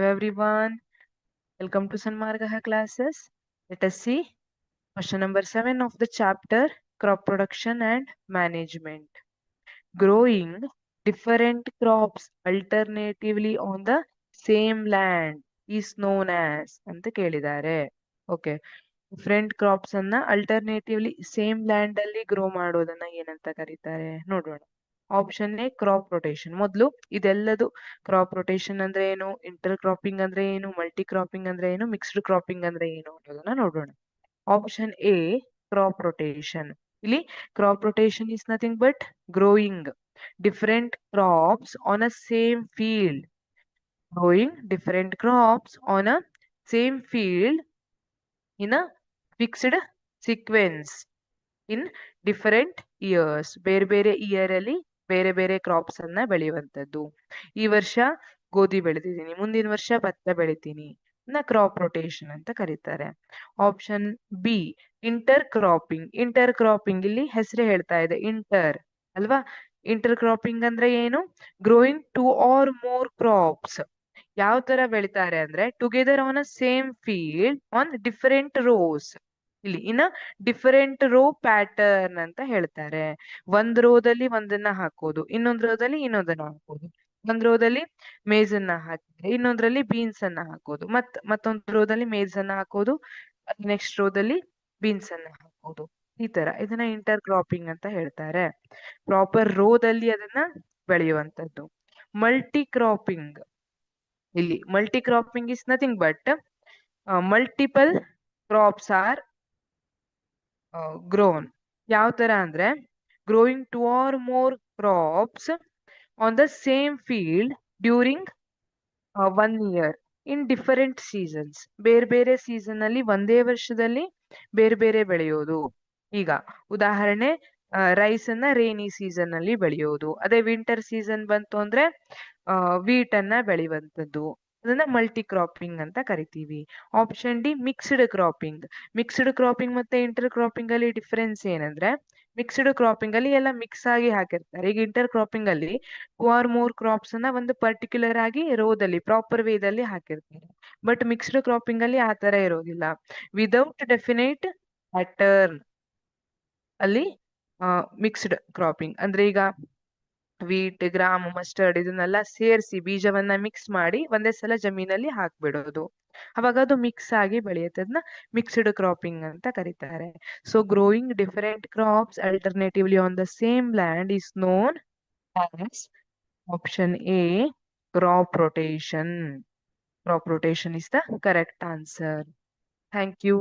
Everyone, welcome to Sanmargaha classes. Let us see question number 7 of the chapter crop production and management. Growing different crops alternatively on the same land is known as ಅಂತ ಕೇಳಿದ್ದಾರೆ. Okay, different crops ಅನ್ನ ಅಲ್ಟರ್ನೇಟಿವ್ಲಿ same land ಅಲ್ಲಿ grow ಮಾಡೋದನ್ನ ಏನಂತ ಕರೀತಾರೆ ನೋಡೋಣ. Option A crop rotation. ಮೊದಲು ಇದೆಲ್ಲದು crop rotation ಅಂದ್ರೆ ಏನು, ಇಂಟರ್ ಕ್ರಾಪಿಂಗ್ ಅಂದ್ರೆ ಏನು, ಮಲ್ಟಿ ಕ್ರಾಪಿಂಗ್ ಅಂದ್ರೆ ಏನು, ಮಿಕ್ಸ್ಡ್ ಕ್ರಾಪಿಂಗ್ ಅಂದ್ರೆ ಏನು ಅನ್ನೋದನ್ನ ನೋಡೋಣ. Option A crop rotation. ಇಲ್ಲಿ crop rotation is nothing but growing different crops on a same field. Growing different crops on a same field in a fixed sequence in different years. ಬೇರೆ ಬೇರೆ year ಅಲ್ಲಿ ಬೇರೆ ಬೇರೆ crops ಅನ್ನ ಬೆಳೆಯುವಂತದ್ದು. ಈ ವರ್ಷ ಗೋಧಿ ಬೆಳೆದಿದ್ದೀನಿ, ಮುಂದಿನ ವರ್ಷ ಭತ್ತ ಬೆಳಿತೀನಿ, ಕ್ರಾಪ್ ರೊಟೇಷನ್ ಅಂತ ಕರೀತಾರೆ. Option B inter cropping. Inter cropping ಇಲ್ಲಿ ಹೆಸರೇ ಹೇಳ್ತಾ ಇದೆ ಇಂಟರ್ ಅಲ್ವಾ. ಇಂಟರ್ ಕ್ರಾಪಿಂಗ್ ಅಂದ್ರೆ ಏನು? Growing two or more crops. ಯಾವ ತರ ಬೆಳಿತಾರೆ ಅಂದ್ರೆ together on a same field on different rows. ಇಲ್ಲಿ ಇನ್ನ ಡಿಫರೆಂಟ್ ರೋ ಪ್ಯಾಟರ್ನ್ ಅಂತ ಹೇಳ್ತಾರೆ. ಒಂದ್ ರೋದಲ್ಲಿ ಒಂದನ್ನ ಹಾಕೋದು, ಇನ್ನೊಂದ್ ರೋದಲ್ಲಿ ಇನ್ನೊಂದನ್ನ ಹಾಕೋದು, ಒಂದ್ ರೋದಲ್ಲಿ ಮೇಜ್ ಅನ್ನ ಹಾಕಿದ್ರೆ ಇನ್ನೊಂದ್ರಲ್ಲಿ ಬೀನ್ಸ್ ಅನ್ನ ಹಾಕೋದು, ಮತ್ತೊಂದ್ ರೋದಲ್ಲಿ ಮೇಜ್ ಅನ್ನ ಹಾಕೋದು, ನೆಕ್ಸ್ಟ್ ರೋದಲ್ಲಿ ಬೀನ್ಸ್ ಅನ್ನ ಹಾಕೋದು. ಈ ತರ ಇದನ್ನ ಇಂಟರ್ ಕ್ರಾಪಿಂಗ್ ಅಂತ ಹೇಳ್ತಾರೆ. ಪ್ರಾಪರ್ ರೋದಲ್ಲಿ ಅದನ್ನ ಬೆಳೆಯುವಂತದ್ದು. Multi cropping. ಇಲ್ಲಿ multi cropping is nothing but multiple crops are grown. ಯಾವ ತರ ಅಂದ್ರೆ growing two or more crops on the same field during 1 year in different seasons. ಬೇರೆ ಬೇರೆ ಸೀಸನ್ ಅಲ್ಲಿ ಒಂದೇ ವರ್ಷದಲ್ಲಿ ಬೇರೆ ಬೇರೆ ಬೆಳೆಯೋದು. ಈಗ ಉದಾಹರಣೆ ರೈಸ್ ಅನ್ನ ರೇನಿ ಸೀಸನ್ ಅಲ್ಲಿ ಬೆಳೆಯೋದು, ಅದೇ ವಿಂಟರ್ ಸೀಸನ್ ಬಂತು ಅಂದ್ರೆ ವೀಟ್ ಅನ್ನ ಬೆಳೆಯುವಂತದ್ದು. ಅದನ್ನ ಮಲ್ಟಿ ಕ್ರಾಪಿಂಗ್ ಅಂತ ಕರಿತೀವಿ. Option D mixed cropping. Mixed cropping ಮತ್ತೆ ಇಂಟರ್ ಕ್ರಾಪಿಂಗ್ ಅಲ್ಲಿ ಡಿಫರೆನ್ಸ್ ಏನಂದ್ರೆ ಮಿಕ್ಸ್ಡ್ ಕ್ರಾಪಿಂಗ್ ಅಲ್ಲಿ ಎಲ್ಲ ಮಿಕ್ಸ್ ಆಗಿ ಹಾಕಿರ್ತಾರೆ. ಈಗ ಇಂಟರ್ ಕ್ರಾಪಿಂಗ್ ಅಲ್ಲಿ ಟೂ ಆರ್ ಮೋರ್ ಕ್ರಾಪ್ಸ್ ಅನ್ನ ಒಂದು ಪರ್ಟಿಕ್ಯುಲರ್ ಆಗಿ ರೋದಲ್ಲಿ ಪ್ರಾಪರ್ ವೇದಲ್ಲಿ ಹಾಕಿರ್ತಾರೆ. ಬಟ್ ಮಿಕ್ಸ್ಡ್ ಕ್ರಾಪಿಂಗ್ ಅಲ್ಲಿ ಆ ತರ ಇರೋದಿಲ್ಲ. ವಿದೌಟ್ ಡೆಫಿನೇಟ್ ಪ್ಯಾಟರ್ನ್ ಅಲ್ಲಿ ಮಿಕ್ಸ್ಡ್ ಕ್ರಾಪಿಂಗ್ ಅಂದ್ರೆ ಈಗ ವೀಟ್, ಗ್ರಾಮ್, ಮಸ್ಟರ್ಡ್ ಇದನ್ನೆಲ್ಲ ಸೇರಿಸಿ ಬೀಜವನ್ನ ಮಿಕ್ಸ್ ಮಾಡಿ ಒಂದೇ ಸಲ ಜಮೀನಲ್ಲಿ ಹಾಕ್ಬಿಡೋದು. ಅವಾಗ ಅದು ಮಿಕ್ಸ್ ಆಗಿ ಬೆಳೆಯುತ್ತೆ. ಅದನ್ನ ಮಿಕ್ಸ್ಡ್ ಕ್ರಾಪಿಂಗ್ ಅಂತ ಕರೀತಾರೆ. So growing different crops alternatively on the same land is known as option A crop rotation. Crop rotation is the correct answer. Thank you.